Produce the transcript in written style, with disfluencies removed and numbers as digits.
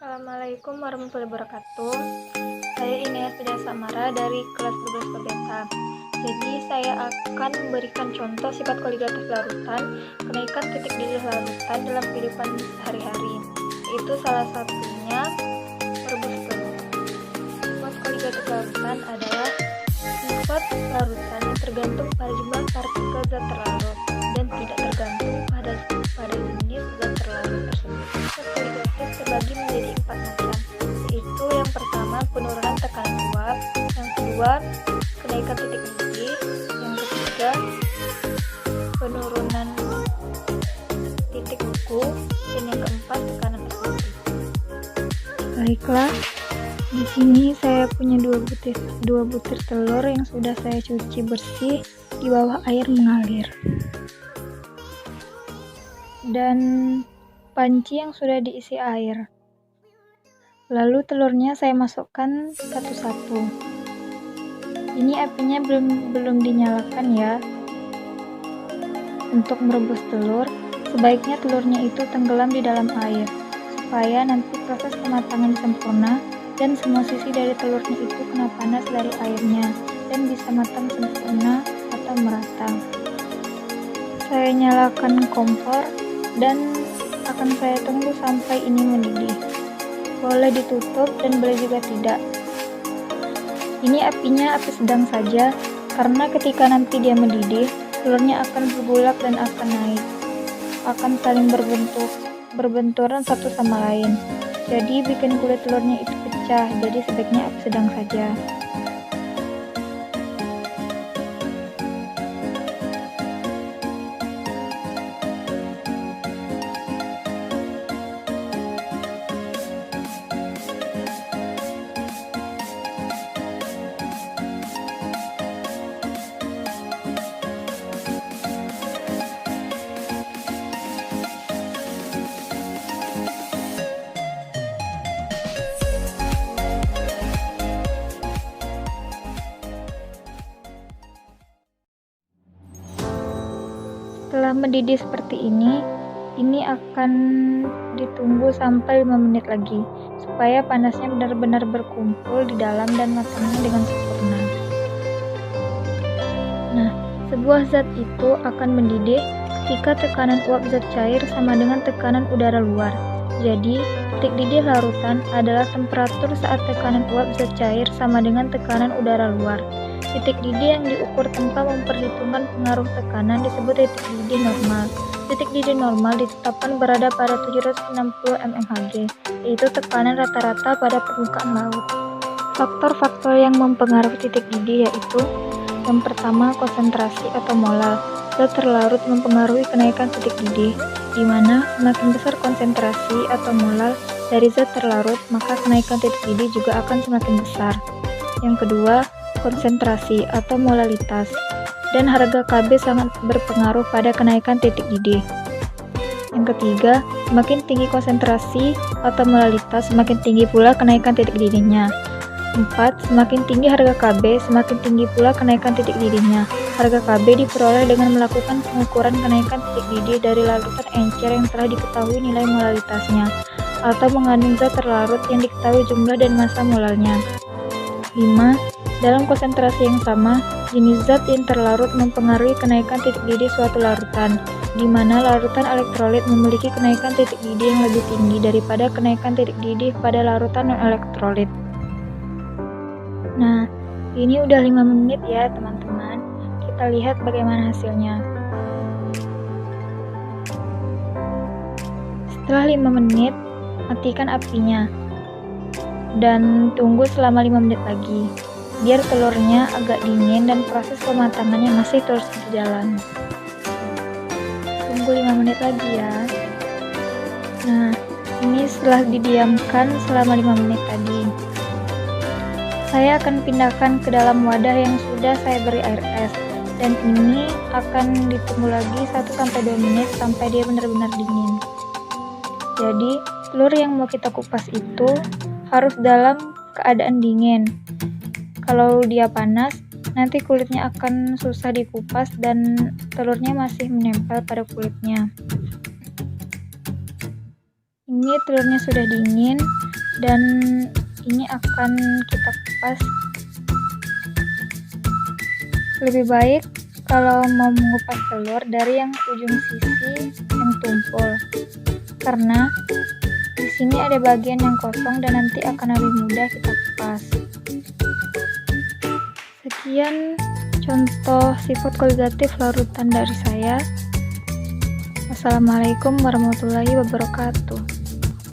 Assalamualaikum warahmatullahi wabarakatuh. Saya Ines Widya Samara dari kelas 12 Beta. Jadi saya akan memberikan contoh sifat koligatif larutan, kenaikan titik didih larutan dalam kehidupan sehari-hari. Yaitu salah satunya merebus telur. Sifat koligatif larutan adalah sifat larutan yang tergantung pada jumlah partikel zat terlarut dan tidak tergantung pada jenis zat terlarut tersebut. Sifat koligatif terbagi menjadi 4 macam, yaitu yang pertama penurunan tekanan uap, yang kedua kenaikan titik didih, yang ketiga penurunan titik beku, dan yang keempat tekanan eksplosif. Baiklah, di sini saya punya dua butir telur yang sudah saya cuci bersih di bawah air mengalir, dan panci yang sudah diisi air. Lalu telurnya saya masukkan satu-satu. Ini apinya belum dinyalakan ya. Untuk merebus telur, sebaiknya telurnya itu tenggelam di dalam air, supaya nanti proses kematangan sempurna dan semua sisi dari telurnya itu kena panas dari airnya dan bisa matang sempurna atau merata. Saya nyalakan kompor dan akan saya tunggu sampai ini mendidih. Boleh ditutup dan boleh juga tidak. Ini apinya api sedang saja, karena ketika nanti dia mendidih, telurnya akan berbulak dan akan naik, akan saling berbenturan satu sama lain. Jadi bikin kulit telurnya itu pecah, jadi sebaiknya api sedang saja. Setelah mendidih seperti ini akan ditunggu sampai 5 menit lagi, supaya panasnya benar-benar berkumpul di dalam dan matangnya dengan sempurna. Nah, sebuah zat itu akan mendidih ketika tekanan uap zat cair sama dengan tekanan udara luar. Jadi, titik didih larutan adalah temperatur saat tekanan uap zat cair sama dengan tekanan udara luar. Titik didih yang diukur tanpa memperhitungkan pengaruh tekanan disebut titik didih normal. Titik didih normal ditetapkan berada pada 760 mmHg, yaitu tekanan rata-rata pada permukaan laut. Faktor-faktor yang mempengaruhi titik didih yaitu: yang pertama, konsentrasi atau molar. Zat terlarut mempengaruhi kenaikan titik didih, di mana semakin besar konsentrasi atau molar dari zat terlarut, maka kenaikan titik didih juga akan semakin besar. Yang kedua, konsentrasi atau molalitas, dan harga Kb sangat berpengaruh pada kenaikan titik didih. Yang ketiga, semakin tinggi konsentrasi atau molalitas, semakin tinggi pula kenaikan titik didihnya. 4. Semakin tinggi harga Kb, semakin tinggi pula kenaikan titik didihnya. Harga Kb diperoleh dengan melakukan pengukuran kenaikan titik didih dari larutan encer yang telah diketahui nilai molalitasnya, atau mengandung zat terlarut yang diketahui jumlah dan massa molalnya. 5. Dalam konsentrasi yang sama, jenis zat yang terlarut mempengaruhi kenaikan titik didih suatu larutan, di mana larutan elektrolit memiliki kenaikan titik didih yang lebih tinggi daripada kenaikan titik didih pada larutan non-elektrolit. Nah, ini udah 5 menit ya teman-teman. Kita lihat bagaimana hasilnya. Setelah 5 menit, matikan apinya dan tunggu selama 5 menit lagi, biar telurnya agak dingin dan proses pematangannya masih terus berjalan. Tunggu 5 menit lagi ya. Nah, ini setelah didiamkan selama 5 menit tadi, saya akan pindahkan ke dalam wadah yang sudah saya beri air es, dan ini akan ditunggu lagi 1-2 menit sampai dia benar-benar dingin. Jadi, telur yang mau kita kupas itu harus dalam keadaan dingin. Kalau dia panas, nanti kulitnya akan susah dikupas dan telurnya masih menempel pada kulitnya. Ini telurnya sudah dingin, dan ini akan kita kupas. Lebih baik kalau mau mengupas telur dari yang ujung sisi yang tumpul, karena di sini ada bagian yang kosong dan nanti akan lebih mudah kita kupas. Sekian contoh sifat koligatif larutan dari saya. Wassalamualaikum warahmatullahi wabarakatuh.